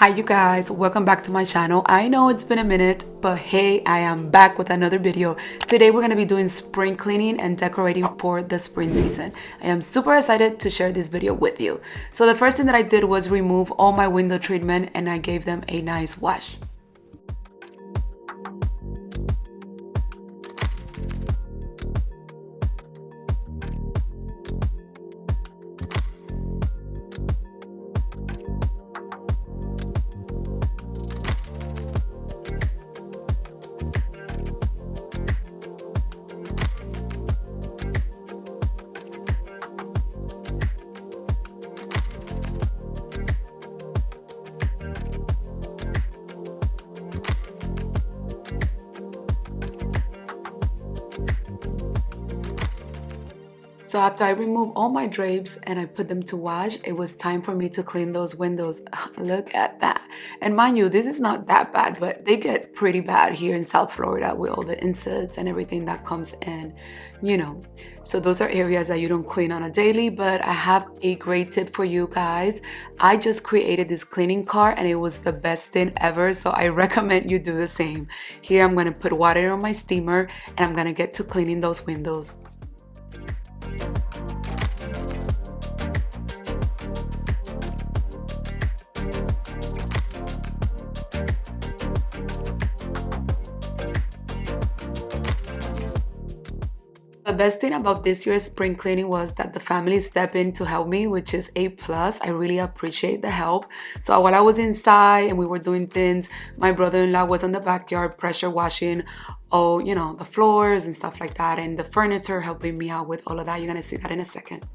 Hi you guys, welcome back to my channel. I know it's been a minute, but hey, I am back with another video. Today we're going to be doing spring cleaning and decorating for the spring season. I am super excited to share this video with you. So the first thing that I did was remove all my window treatment and I gave them a nice wash. So after I removed all my drapes and I put them to wash, it was time for me to clean those windows. Look at that. And mind you, this is not that bad, but they get pretty bad here in South Florida with all the insects and everything that comes in, you know. So those are areas that you don't clean on a daily, but I have a great tip for you guys. I just created this cleaning cart and it was the best thing ever. So I recommend you do the same. Here I'm gonna put water on my steamer and I'm gonna get to cleaning those windows. The best thing about this year's spring cleaning was that the family stepped in to help me, which is a plus. I really appreciate the help. So while I was inside and we were doing things, my brother-in-law was in the backyard pressure washing all, the floors and stuff like that, and the furniture, helping me out with all of that. You're gonna see that in a second.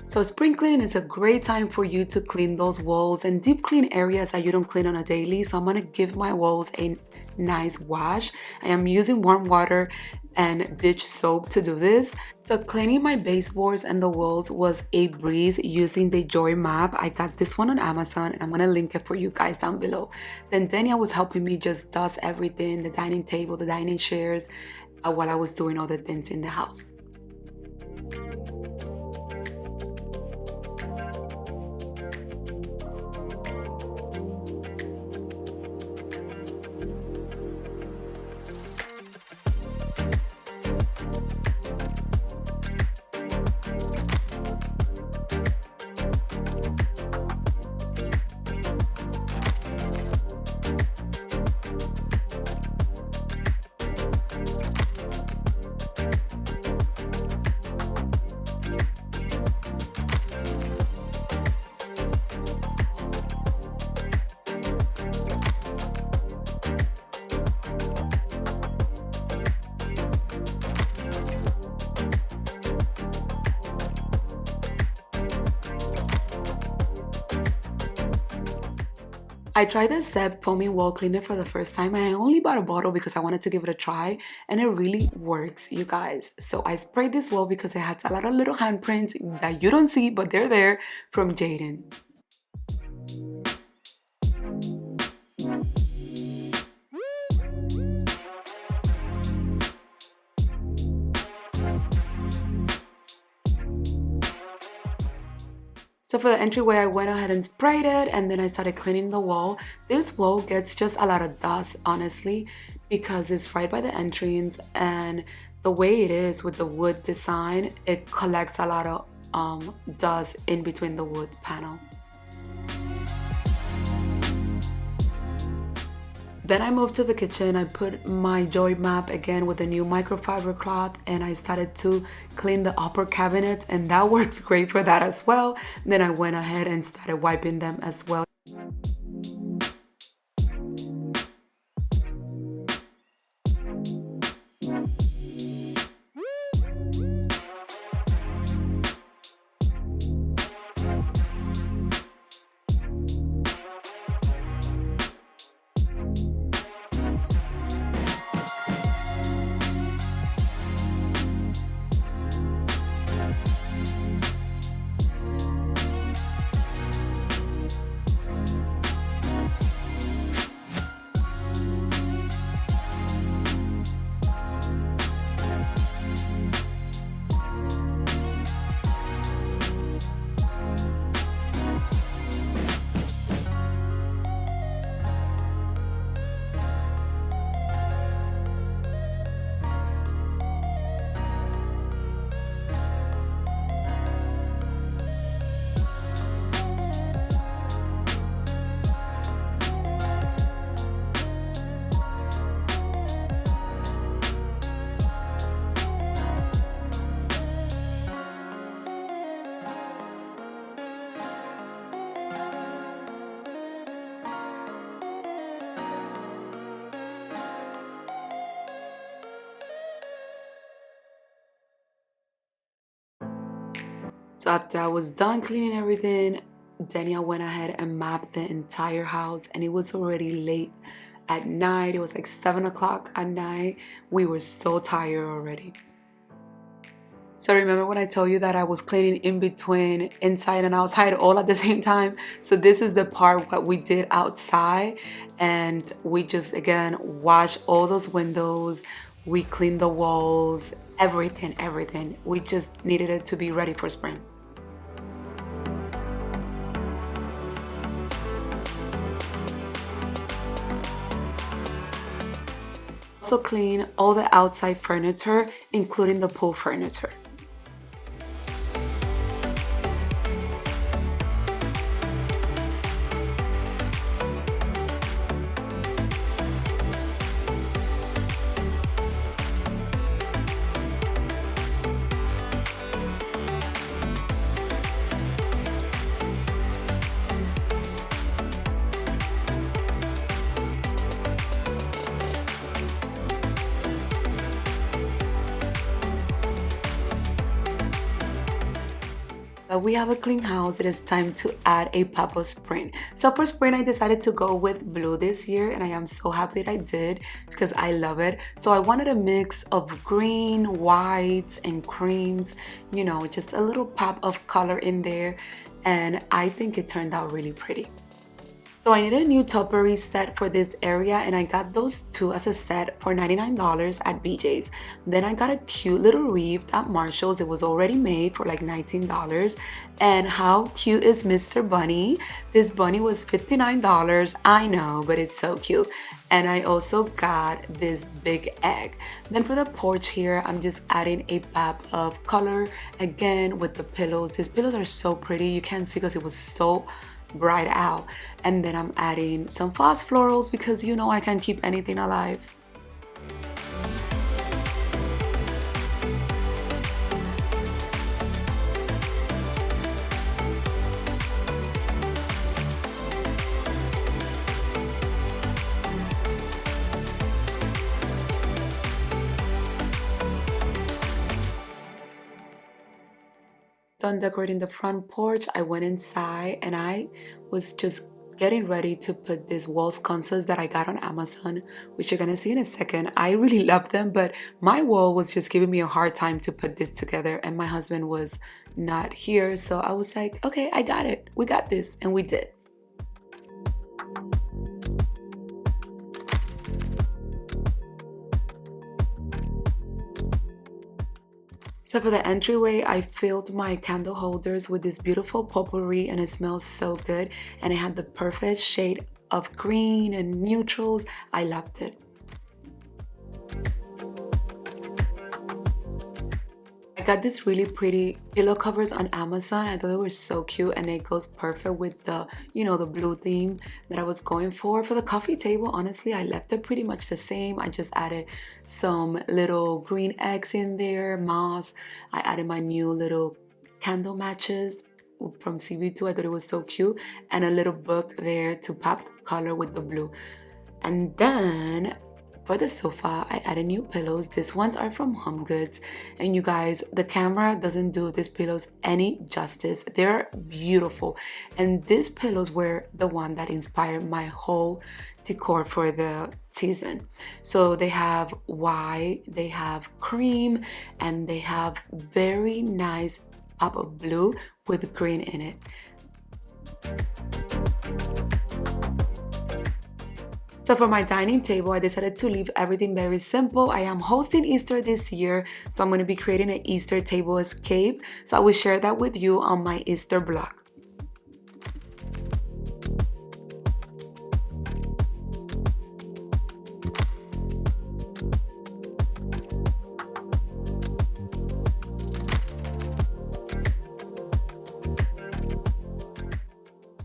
So spring cleaning is a great time for you to clean those walls and deep clean areas that you don't clean on a daily. So I'm gonna give my walls a nice wash. I am using warm water and dish soap to do this. So cleaning my baseboards and the walls was a breeze using the Joy map. I got this one on Amazon and I'm gonna link it for you guys down below. Then Dania was helping me just dust everything, the dining table, the dining chairs, while I was doing other things in the house. I tried the Zeb foaming wall cleaner for the first time and I only bought a bottle because I wanted to give it a try and it really works, you guys. So I sprayed this wall because it has a lot of little handprints that you don't see, but they're there, from Jaden. So for the entryway, I went ahead and sprayed it and then I started cleaning the wall. This wall gets just a lot of dust, honestly, because it's right by the entrance and the way it is with the wood design, it collects a lot of dust in between the wood panel. Then I moved to the kitchen. I put my Joy map again with a new microfiber cloth and I started to clean the upper cabinets and that works great for that as well. Then I went ahead and started wiping them as well. So after I was done cleaning everything, then I went ahead and mapped the entire house, and it was already late at night. It was like 7 o'clock at night. We were so tired already. So remember when I told you that I was cleaning in between inside and outside all at the same time? So this is the part what we did outside, and we just again washed all those windows, we cleaned the walls, everything. We just needed it to be ready for spring. Also clean all the outside furniture, including the pool furniture. That we have a clean house, it is time to add a pop of spring. So for spring, I decided to go with blue this year, and I am so happy that I did because I love it. So I wanted a mix of green, whites, and creams, you know, just a little pop of color in there, and I think it turned out really pretty. So I needed a new topiary set for this area, and I got those two as a set for $99 at BJ's. Then I got a cute little wreath at Marshall's. It was already made for like $19. And how cute is Mr. Bunny? This bunny was $59. I know, but it's so cute. And I also got this big egg. Then for the porch here, I'm just adding a pop of color again with the pillows. These pillows are so pretty. You can't see because it was so bright out. And then I'm adding some false florals because you know I can't keep anything alive. Done decorating the front porch, I went inside and I was just getting ready to put these wall sconces that I got on Amazon, which you're gonna see in a second. I really love them, but my wall was just giving me a hard time to put this together, and my husband was not here, so I was like, okay, I got it. We got this, and we did. So for the entryway, I filled my candle holders with this beautiful potpourri, and it smells so good. And it had the perfect shade of green and neutrals. I loved it. I got this really pretty pillow covers on Amazon. I thought they were so cute, and it goes perfect with the, you know, the blue theme that I was going for. For the coffee table, honestly, I left it pretty much the same. I just added some little green eggs in there, moss. I added my new little candle matches from CB2. I thought it was so cute. And a little book there to pop color with the blue. And then for the sofa, I added new pillows. These ones are from Home Goods. And you guys, the camera doesn't do these pillows any justice. They're beautiful. And these pillows were the one that inspired my whole decor for the season. So they have white, they have cream, and they have very nice pop of blue with green in it. So for my dining table, I decided to leave everything very simple. I am hosting Easter this year, so I'm going to be creating an Easter table escape. So I will share that with you on my Easter blog.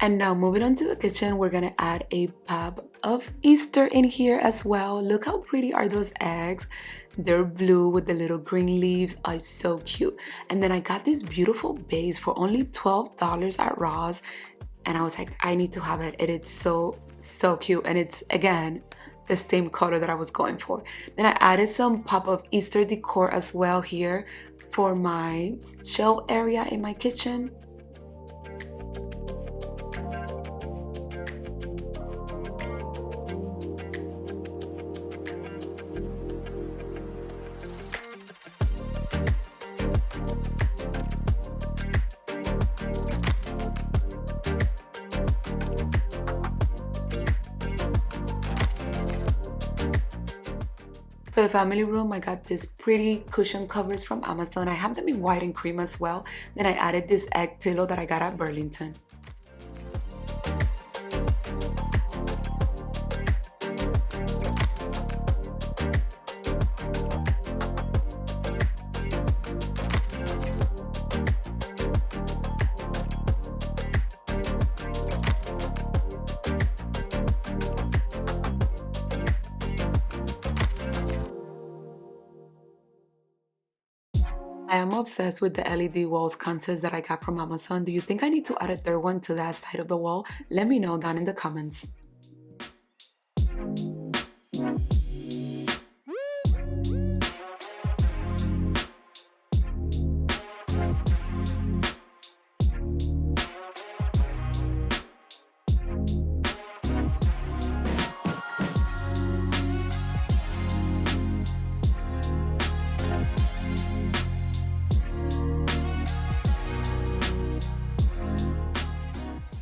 And now moving on to the kitchen, we're gonna add a pop of Easter in here as well. Look how pretty are those eggs. They're blue with the little green leaves. Are so cute. And then I got this beautiful base for only $12 at Ross. And I was like, I need to have it. It is so cute. And it's, again, the same color that I was going for. Then I added some pop of Easter decor as well here for my shelf area in my kitchen. For the family room, I got these pretty cushion covers from Amazon. I have them in white and cream as well. Then I added this egg pillow that I got at Burlington. I am obsessed with the LED walls contest that I got from Amazon. Do you think I need to add a third one to that side of the wall? Let me know down in the comments.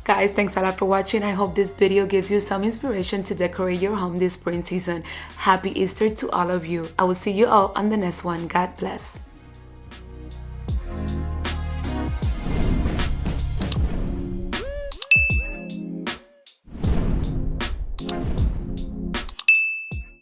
Guys, thanks a lot for watching. I hope this video gives you some inspiration to decorate your home this spring season. Happy Easter to all of you. I will see you all on the next one. God bless.